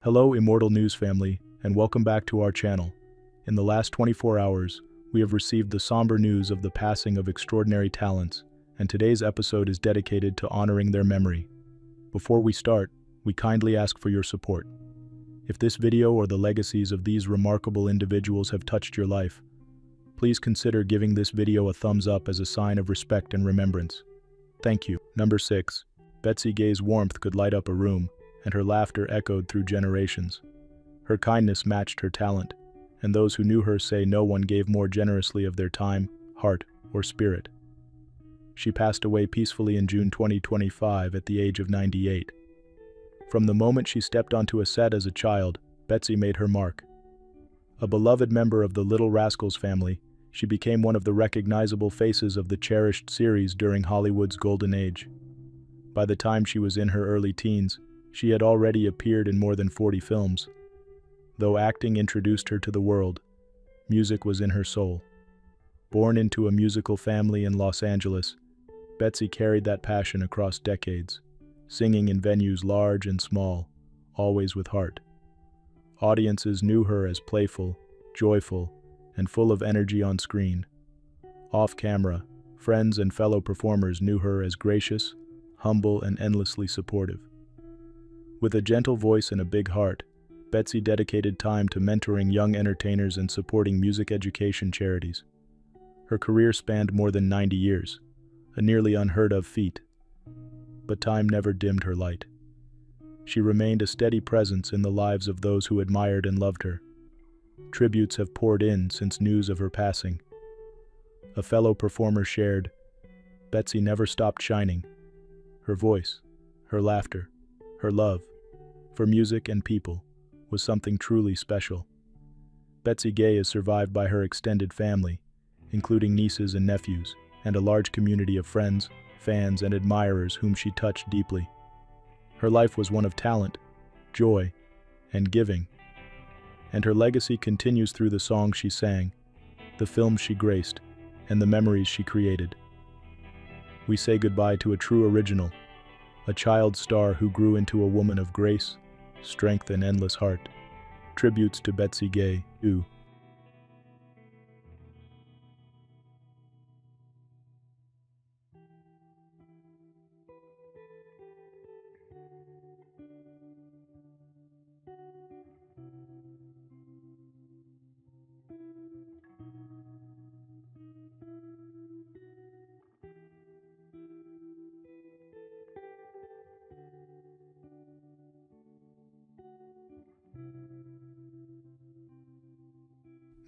Hello, Immortal News family, and welcome back to our channel. In the last 24 hours, we have received the somber news of the passing of extraordinary talents, and today's episode is dedicated to honoring their memory. Before we start, we kindly ask for your support. If this video or the legacies of these remarkable individuals have touched your life, please consider giving this video a thumbs up as a sign of respect and remembrance. Thank you. Number 6. Betsy Gay's warmth could light up a room, and her laughter echoed through generations. Her kindness matched her talent, and those who knew her say no one gave more generously of their time, heart, or spirit. She passed away peacefully in June 2025 at the age of 98. From the moment she stepped onto a set as a child, Betsy made her mark. A beloved member of the Little Rascals family, she became one of the recognizable faces of the cherished series during Hollywood's golden age. By the time she was in her early teens, she had already appeared in more than 40 films. Though acting introduced her to the world, music was in her soul. Born into a musical family in Los Angeles, Betsy carried that passion across decades, singing in venues large and small, always with heart. Audiences knew her as playful, joyful, and full of energy on screen. Off camera, friends and fellow performers knew her as gracious, humble, and endlessly supportive. With a gentle voice and a big heart, Betsy dedicated time to mentoring young entertainers and supporting music education charities. Her career spanned more than 90 years, a nearly unheard-of feat. But time never dimmed her light. She remained a steady presence in the lives of those who admired and loved her. Tributes have poured in since news of her passing. A fellow performer shared, "Betsy never stopped shining. Her voice, her laughter, her love for music and people was something truly special." Betsy Gay is survived by her extended family, including nieces and nephews, and a large community of friends, fans, and admirers whom she touched deeply. Her life was one of talent, joy, and giving. And her legacy continues through the songs she sang, the films she graced, and the memories she created. We say goodbye to a true original, a child star who grew into a woman of grace, strength, and endless heart. Tributes to Betsy Gay, too.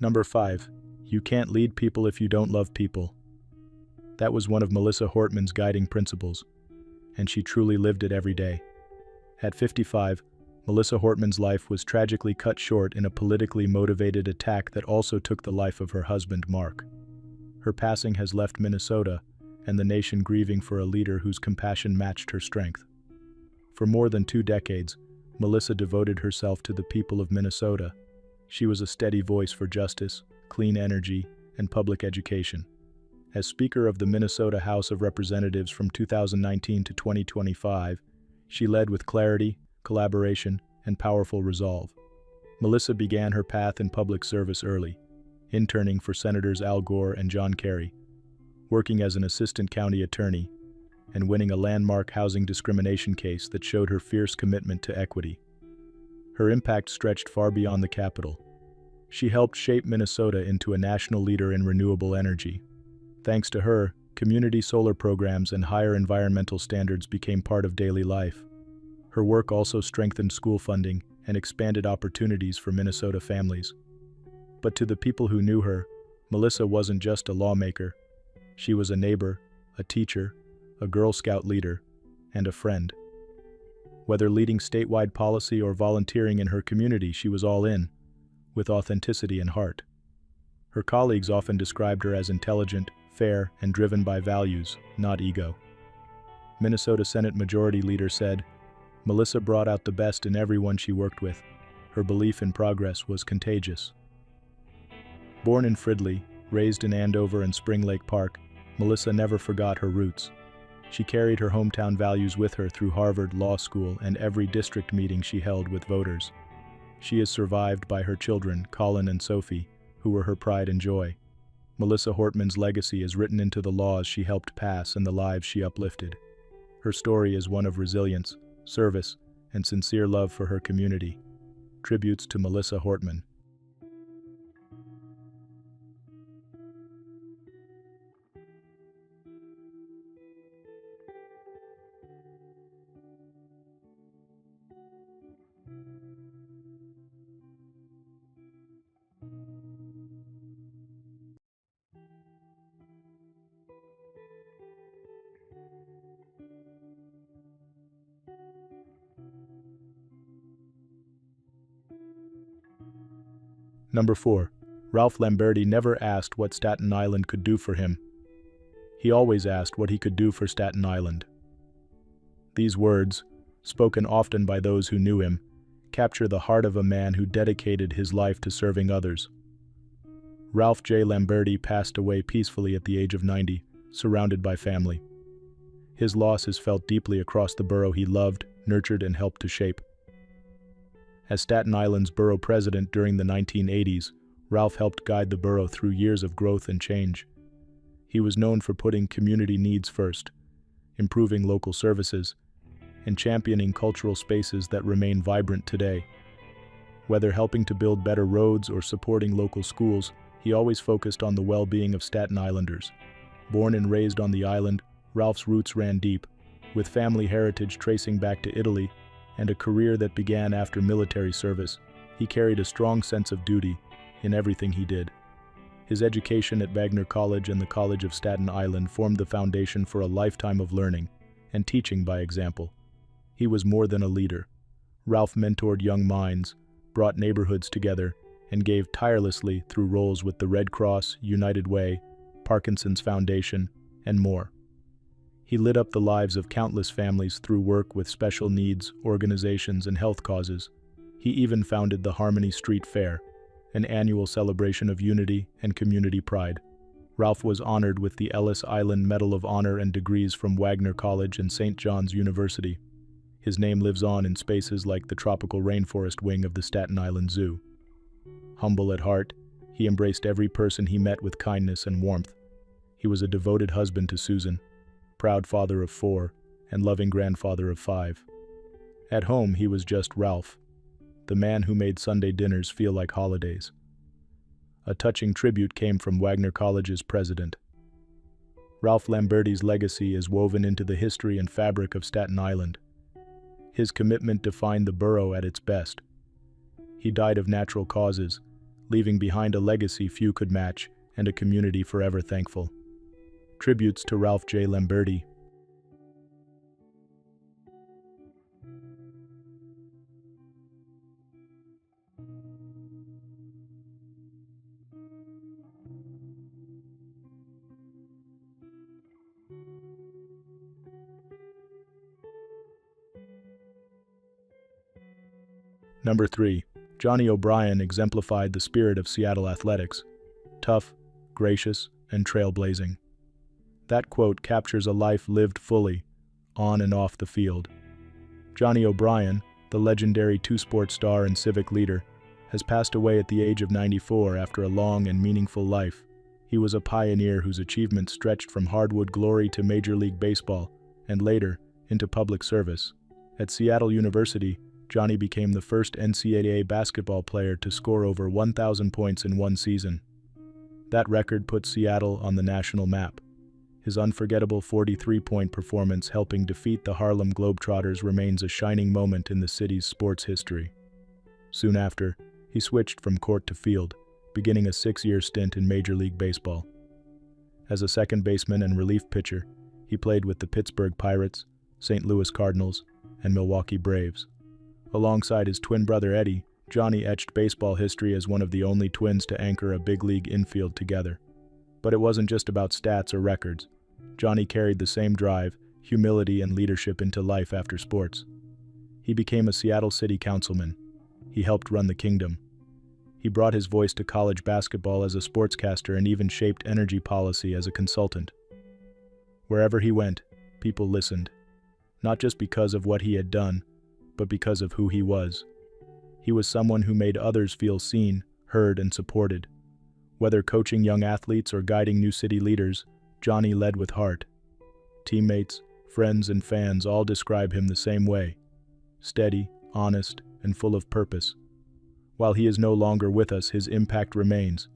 Number 5. You can't lead people if you don't love people. That was one of Melisa Hortman's guiding principles, and she truly lived it every day. At 55, Melisa Hortman's life was tragically cut short in a politically motivated attack that also took the life of her husband, Mark. Her passing has left Minnesota and the nation grieving for a leader whose compassion matched her strength. For more than 2 decades, Melisa devoted herself to the people of Minnesota. She was a steady voice for justice, clean energy, and public education. As Speaker of the Minnesota House of Representatives from 2019 to 2025, she led with clarity, collaboration, and powerful resolve. Melisa began her path in public service early, interning for Senators Al Gore and John Kerry, working as an assistant county attorney, and winning a landmark housing discrimination case that showed her fierce commitment to equity. Her impact stretched far beyond the capital. She helped shape Minnesota into a national leader in renewable energy. Thanks to her, community solar programs and higher environmental standards became part of daily life. Her work also strengthened school funding and expanded opportunities for Minnesota families. But to the people who knew her, Melisa wasn't just a lawmaker. She was a neighbor, a teacher, a Girl Scout leader, and a friend. Whether leading statewide policy or volunteering in her community, she was all in, with authenticity and heart. Her colleagues often described her as intelligent, fair, and driven by values, not ego. Minnesota Senate Majority Leader said, "Melisa brought out the best in everyone she worked with. Her belief in progress was contagious." Born in Fridley, raised in Andover and Spring Lake Park, Melisa never forgot her roots. She carried her hometown values with her through Harvard Law School and every district meeting she held with voters. She is survived by her children, Colin and Sophie, who were her pride and joy. Melisa Hortman's legacy is written into the laws she helped pass and the lives she uplifted. Her story is one of resilience, service, and sincere love for her community. Tributes to Melisa Hortman. Number 4. Ralph Lamberti never asked what Staten Island could do for him. He always asked what he could do for Staten Island. These words, spoken often by those who knew him, capture the heart of a man who dedicated his life to serving others. Ralph J. Lamberti passed away peacefully at the age of 90, surrounded by family. His loss is felt deeply across the borough he loved, nurtured, and helped to shape. As Staten Island's borough president during the 1980s, Ralph helped guide the borough through years of growth and change. He was known for putting community needs first, improving local services, and championing cultural spaces that remain vibrant today. Whether helping to build better roads or supporting local schools, he always focused on the well-being of Staten Islanders. Born and raised on the island, Ralph's roots ran deep, with family heritage tracing back to Italy and a career that began after military service. He carried a strong sense of duty in everything he did. His education at Wagner College and the College of Staten Island formed the foundation for a lifetime of learning and teaching by example. He was more than a leader. Ralph mentored young minds, brought neighborhoods together, and gave tirelessly through roles with the Red Cross, United Way, Parkinson's Foundation, and more. He lit up the lives of countless families through work with special needs, organizations, and health causes. He even founded the Harmony Street Fair, an annual celebration of unity and community pride. Ralph was honored with the Ellis Island Medal of Honor and degrees from Wagner College and St. John's University. His name lives on in spaces like the tropical rainforest wing of the Staten Island Zoo. Humble at heart, he embraced every person he met with kindness and warmth. He was a devoted husband to Susan, proud father of 4, and loving grandfather of 5. At home, he was just Ralph, the man who made Sunday dinners feel like holidays. A touching tribute came from Wagner College's president. Ralph Lamberti's legacy is woven into the history and fabric of Staten Island. His commitment defined the borough at its best. He died of natural causes, leaving behind a legacy few could match and a community forever thankful. Tributes to Ralph J. Lamberti. Number 3. Johnny O'Brien exemplified the spirit of Seattle athletics. Tough, gracious, and trailblazing. That quote captures a life lived fully, on and off the field. Johnny O'Brien, the legendary two-sport star and civic leader, has passed away at the age of 94 after a long and meaningful life. He was a pioneer whose achievements stretched from hardwood glory to Major League Baseball, and later, into public service. At Seattle University, Johnny became the first NCAA basketball player to score over 1,000 points in one season. That record put Seattle on the national map. His unforgettable 43-point performance helping defeat the Harlem Globetrotters remains a shining moment in the city's sports history. Soon after, he switched from court to field, beginning a 6-year stint in Major League Baseball. As a second baseman and relief pitcher, he played with the Pittsburgh Pirates, St. Louis Cardinals, and Milwaukee Braves. Alongside his twin brother Eddie, Johnny etched baseball history as one of the only twins to anchor a big league infield together. But it wasn't just about stats or records. Johnny carried the same drive, humility, and leadership into life after sports. He became a Seattle City Councilman. He helped run the kingdom. He brought his voice to college basketball as a sportscaster and even shaped energy policy as a consultant. Wherever he went, people listened, not just because of what he had done, but because of who he was. He was someone who made others feel seen, heard, and supported. Whether coaching young athletes or guiding new city leaders, Johnny led with heart. Teammates, friends, and fans all describe him the same way: steady, honest, and full of purpose. While he is no longer with us, his impact remains,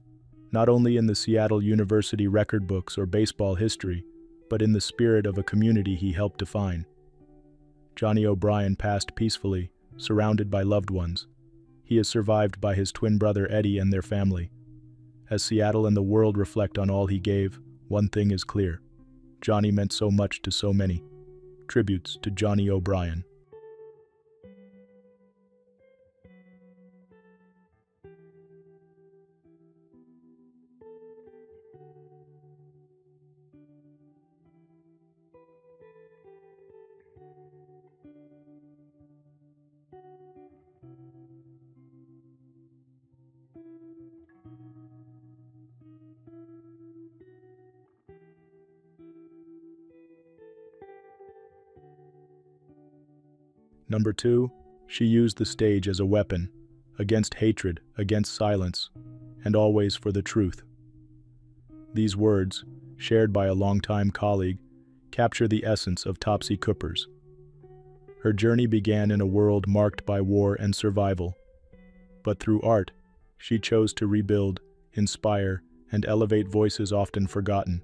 not only in the Seattle University record books or baseball history, but in the spirit of a community he helped define. Johnny O'Brien passed peacefully, surrounded by loved ones. He is survived by his twin brother Eddie and their family. As Seattle and the world reflect on all he gave, one thing is clear: Johnny meant so much to so many. Tributes to Johnny O'Brien. Number 2, she used the stage as a weapon, against hatred, against silence, and always for the truth. These words, shared by a longtime colleague, capture the essence of Topsy Kuppers. Her journey began in a world marked by war and survival. But through art, she chose to rebuild, inspire, and elevate voices often forgotten.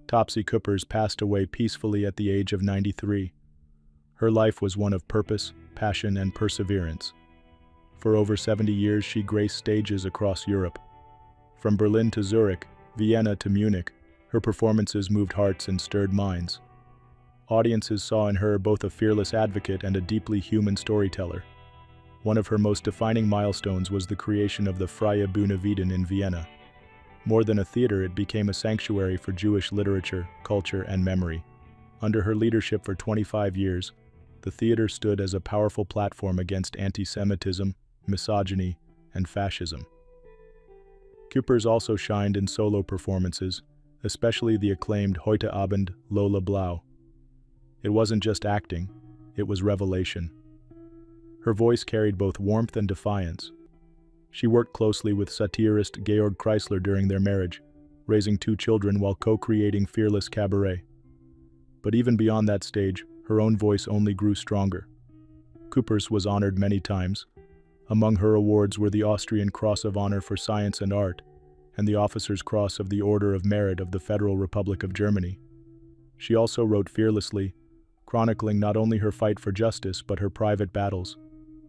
Topsy Kuppers passed away peacefully at the age of 93. Her life was one of purpose, passion, and perseverance. For over 70 years, she graced stages across Europe. From Berlin to Zurich, Vienna to Munich, her performances moved hearts and stirred minds. Audiences saw in her both a fearless advocate and a deeply human storyteller. One of her most defining milestones was the creation of the Freie Bühne Wieden in Vienna. More than a theater, it became a sanctuary for Jewish literature, culture, and memory. Under her leadership for 25 years, the theater stood as a powerful platform against anti-Semitism, misogyny, and fascism. Kuppers also shined in solo performances, especially the acclaimed Heute Abend Lola Blau. It wasn't just acting, it was revelation. Her voice carried both warmth and defiance. She worked closely with satirist Georg Kreisler during their marriage, raising 2 children while co-creating Fearless Cabaret. But even beyond that stage, her own voice only grew stronger. Kuppers was honored many times. Among her awards were the Austrian Cross of Honor for Science and Art, and the Officer's Cross of the Order of Merit of the Federal Republic of Germany. She also wrote fearlessly, chronicling not only her fight for justice but her private battles,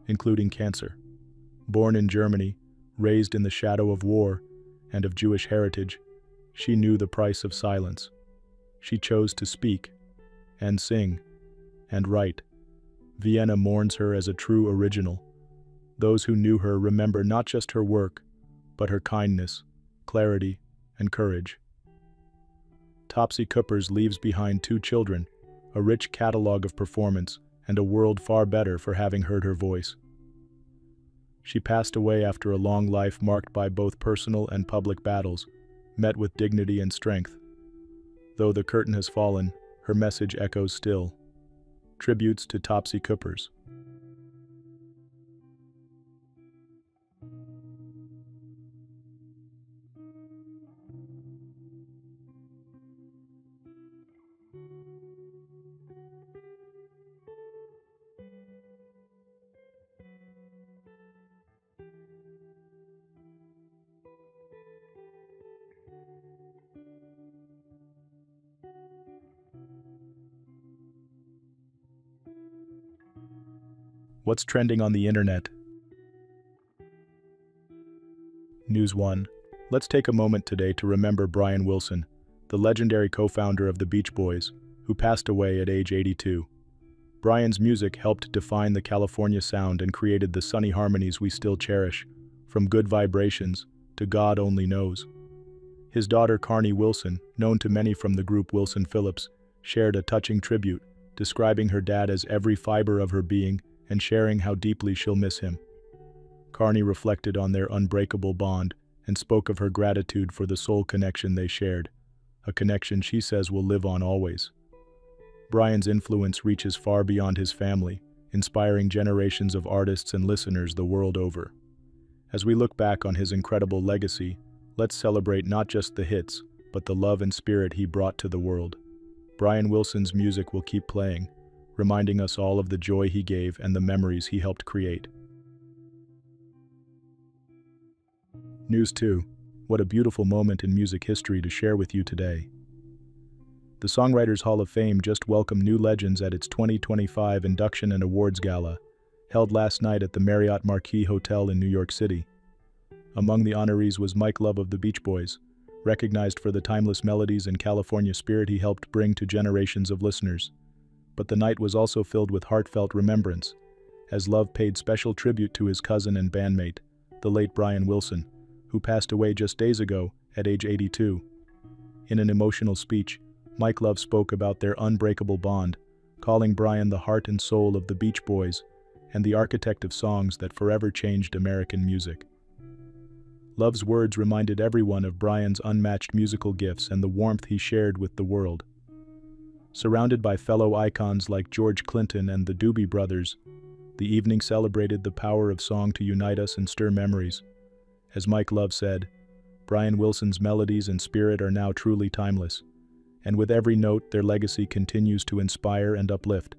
including cancer. Born in Germany, raised in the shadow of war and of Jewish heritage, she knew the price of silence. She chose to speak, and sing, and write. Vienna mourns her as a true original. Those who knew her remember not just her work, but her kindness, clarity, and courage. Topsy Kuppers leaves behind 2 children, a rich catalog of performance, and a world far better for having heard her voice. She passed away after a long life marked by both personal and public battles, met with dignity and strength. Though the curtain has fallen, her message echoes still. Tributes to Topsy Kuppers. What's trending on the internet? News 1. Let's take a moment today to remember Brian Wilson, the legendary co-founder of the Beach Boys, who passed away at age 82. Brian's music helped define the California sound and created the sunny harmonies we still cherish, from Good Vibrations to God Only Knows. His daughter Carney Wilson, known to many from the group Wilson Phillips, shared a touching tribute, describing her dad as every fiber of her being and sharing how deeply she'll miss him. Carney reflected on their unbreakable bond and spoke of her gratitude for the soul connection they shared, a connection she says will live on always. Brian's influence reaches far beyond his family, inspiring generations of artists and listeners the world over. As we look back on his incredible legacy, let's celebrate not just the hits, but the love and spirit he brought to the world. Brian Wilson's music will keep playing, reminding us all of the joy he gave and the memories he helped create. News 2. What a beautiful moment in music history to share with you today. The Songwriters Hall of Fame just welcomed new legends at its 2025 Induction and Awards Gala, held last night at the Marriott Marquis Hotel in New York City. Among the honorees was Mike Love of the Beach Boys, recognized for the timeless melodies and California spirit he helped bring to generations of listeners. But the night was also filled with heartfelt remembrance, as Love paid special tribute to his cousin and bandmate, the late Brian Wilson, who passed away just days ago at age 82. In an emotional speech, Mike Love spoke about their unbreakable bond, calling Brian the heart and soul of the Beach Boys and the architect of songs that forever changed American music. Love's words reminded everyone of Brian's unmatched musical gifts and the warmth he shared with the world. Surrounded by fellow icons like George Clinton and the Doobie Brothers, the evening celebrated the power of song to unite us and stir memories. As Mike Love said, Brian Wilson's melodies and spirit are now truly timeless, and with every note their legacy continues to inspire and uplift,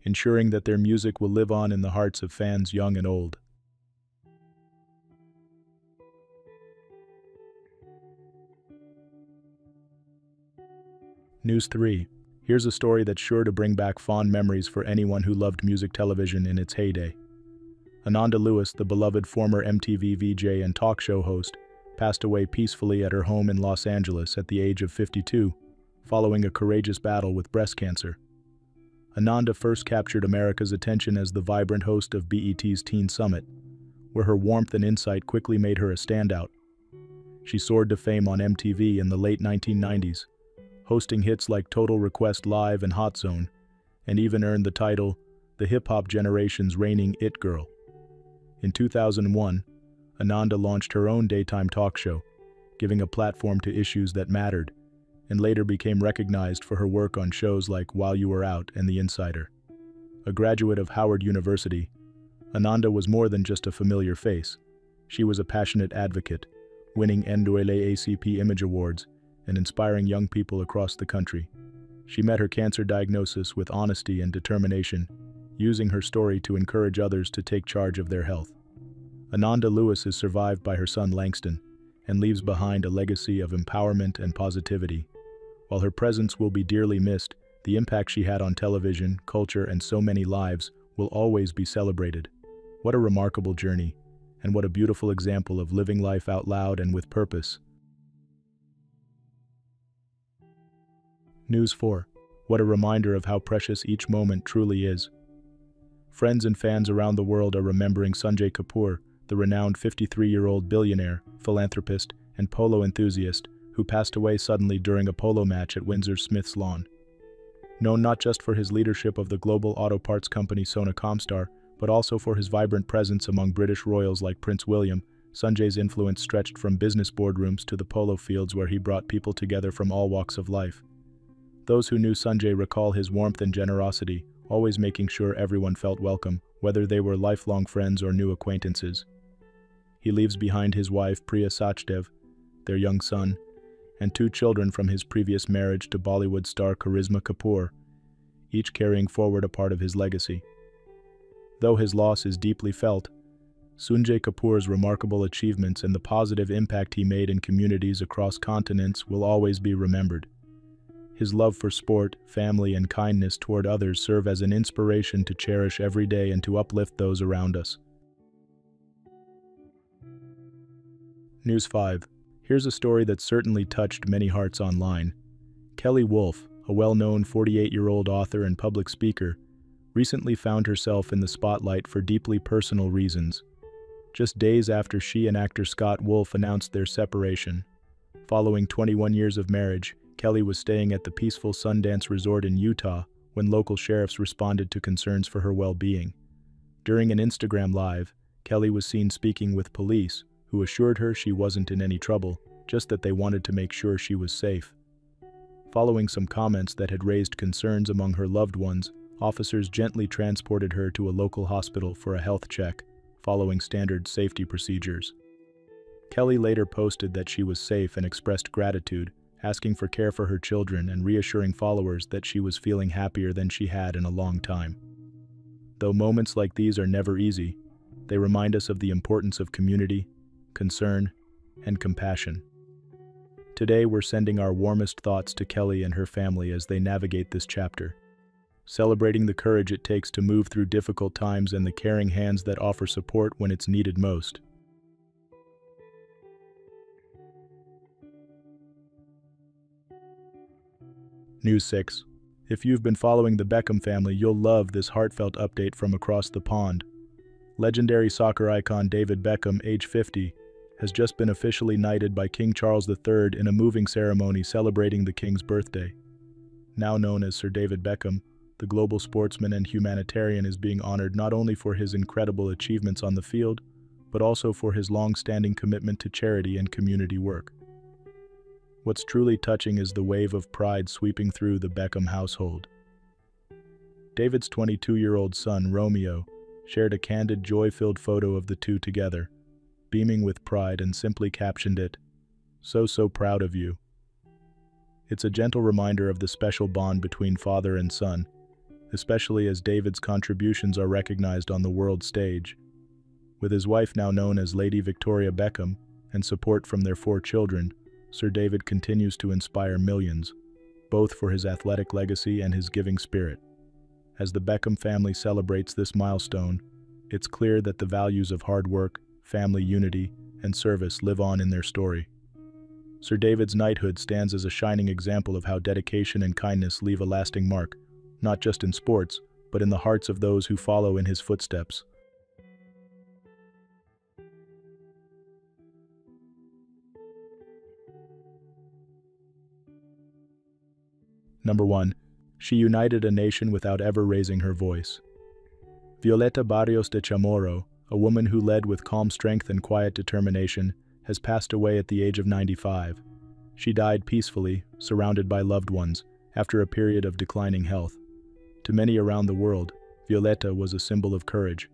ensuring that their music will live on in the hearts of fans young and old. News 3. Here's a story that's sure to bring back fond memories for anyone who loved music television in its heyday. Ananda Lewis, the beloved former MTV VJ and talk show host, passed away peacefully at her home in Los Angeles at the age of 52, following a courageous battle with breast cancer. Ananda first captured America's attention as the vibrant host of BET's Teen Summit, where her warmth and insight quickly made her a standout. She soared to fame on MTV in the late 1990s, hosting hits like Total Request Live and Hot Zone, and even earned the title, the hip-hop generation's reigning It Girl. In 2001, Ananda launched her own daytime talk show, giving a platform to issues that mattered, and later became recognized for her work on shows like While You Were Out and The Insider. A graduate of Howard University, Ananda was more than just a familiar face. She was a passionate advocate, winning NAACP Image Awards and inspiring young people across the country. She met her cancer diagnosis with honesty and determination, using her story to encourage others to take charge of their health. Ananda Lewis is survived by her son Langston and leaves behind a legacy of empowerment and positivity. While her presence will be dearly missed, the impact she had on television, culture, and so many lives will always be celebrated. What a remarkable journey, and what a beautiful example of living life out loud and with purpose. News 4. What a reminder of how precious each moment truly is. Friends and fans around the world are remembering Sanjay Kapoor, the renowned 53-year-old billionaire, philanthropist, and polo enthusiast who passed away suddenly during a polo match at Windsor's Smith's Lawn. Known not just for his leadership of the global auto parts company Sona Comstar, but also for his vibrant presence among British royals like Prince William, Sanjay's influence stretched from business boardrooms to the polo fields where he brought people together from all walks of life. Those who knew Sanjay recall his warmth and generosity, always making sure everyone felt welcome, whether they were lifelong friends or new acquaintances. He leaves behind his wife Priya Sachdev, their young son, and 2 children from his previous marriage to Bollywood star Karisma Kapoor, each carrying forward a part of his legacy. Though his loss is deeply felt, Sanjay Kapoor's remarkable achievements and the positive impact he made in communities across continents will always be remembered. His love for sport, family, and kindness toward others serve as an inspiration to cherish every day and to uplift those around us. News 5. Here's a story that certainly touched many hearts online. Kelly Wolfe, a well-known 48-year-old author and public speaker, recently found herself in the spotlight for deeply personal reasons. Just days after she and actor Scott Wolf announced their separation. Following 21 years of marriage, Kelly was staying at the peaceful Sundance Resort in Utah when local sheriffs responded to concerns for her well-being. During an Instagram Live, Kelly was seen speaking with police, who assured her she wasn't in any trouble, just that they wanted to make sure she was safe. Following some comments that had raised concerns among her loved ones, officers gently transported her to a local hospital for a health check, following standard safety procedures. Kelly later posted that she was safe and expressed gratitude, asking for care for her children and reassuring followers that she was feeling happier than she had in a long time. Though moments like these are never easy, they remind us of the importance of community, concern, and compassion. Today we're sending our warmest thoughts to Kelly and her family as they navigate this chapter, celebrating the courage it takes to move through difficult times and the caring hands that offer support when it's needed most. News 6. If you've been following the Beckham family, you'll love this heartfelt update from across the pond. Legendary soccer icon David Beckham, age 50, has just been officially knighted by King Charles III in a moving ceremony celebrating the King's birthday. Now known as Sir David Beckham, the global sportsman and humanitarian is being honored not only for his incredible achievements on the field, but also for his long-standing commitment to charity and community work. What's truly touching is the wave of pride sweeping through the Beckham household. David's 22-year-old son, Romeo, shared a candid, joy-filled photo of the two together, beaming with pride and simply captioned it, "So proud of you." It's a gentle reminder of the special bond between father and son, especially as David's contributions are recognized on the world stage. With his wife now known as Lady Victoria Beckham and support from their 4 children, Sir David continues to inspire millions, both for his athletic legacy and his giving spirit. As the Beckham family celebrates this milestone, it's clear that the values of hard work, family unity, and service live on in their story. Sir David's knighthood stands as a shining example of how dedication and kindness leave a lasting mark, not just in sports, but in the hearts of those who follow in his footsteps. Number 1. She united a nation without ever raising her voice. Violeta Barrios de Chamorro, a woman who led with calm strength and quiet determination, has passed away at the age of 95. She died peacefully, surrounded by loved ones, after a period of declining health. To many around the world, Violeta was a symbol of courage.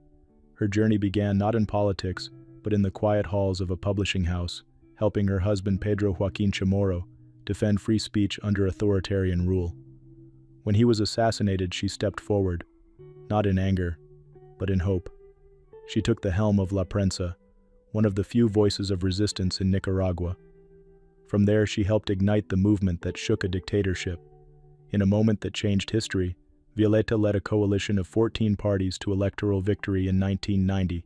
Her journey began not in politics, but in the quiet halls of a publishing house, helping her husband Pedro Joaquin Chamorro defend free speech under authoritarian rule. When he was assassinated, she stepped forward, not in anger, but in hope. She took the helm of La Prensa, one of the few voices of resistance in Nicaragua. From there, she helped ignite the movement that shook a dictatorship. In a moment that changed history, Violeta led a coalition of 14 parties to electoral victory in 1990,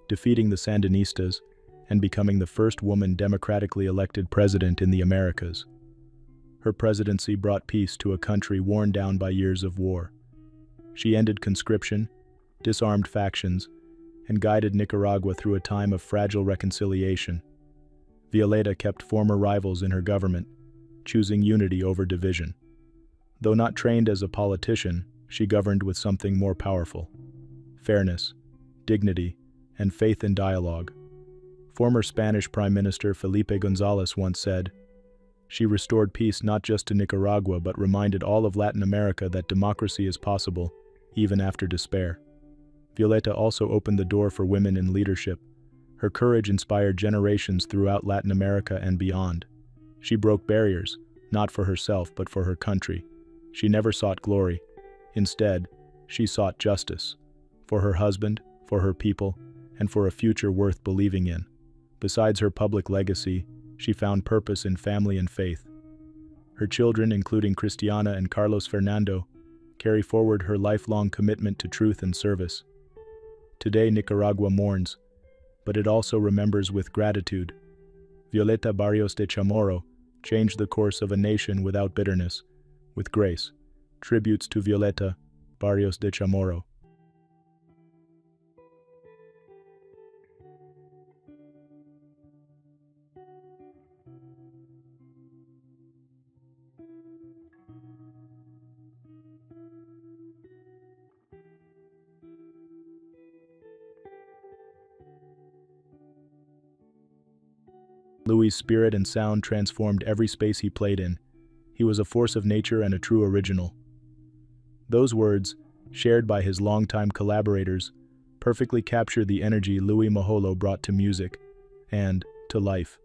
defeating the Sandinistas and becoming the first woman democratically elected president in the Americas. Her presidency brought peace to a country worn down by years of war. She ended conscription, disarmed factions, and guided Nicaragua through a time of fragile reconciliation. Violeta kept former rivals in her government, choosing unity over division. Though not trained as a politician, she governed with something more powerful: fairness, dignity, and faith in dialogue. Former Spanish Prime Minister Felipe González once said, "She restored peace not just to Nicaragua but reminded all of Latin America that democracy is possible, even after despair." Violeta also opened the door for women in leadership. Her courage inspired generations throughout Latin America and beyond. She broke barriers, not for herself but for her country. She never sought glory. Instead, she sought justice, for her husband, for her people, and for a future worth believing in. Besides her public legacy, she found purpose in family and faith. Her children, including Cristiana and Carlos Fernando, carry forward her lifelong commitment to truth and service. Today, Nicaragua mourns, but it also remembers with gratitude. Violeta Barrios de Chamorro changed the course of a nation without bitterness, with grace. Tributes to Violeta Barrios de Chamorro. Louis' spirit and sound transformed every space he played in. He was a force of nature and a true original. Those words, shared by his longtime collaborators, perfectly capture the energy Louis Maholo brought to music and to life.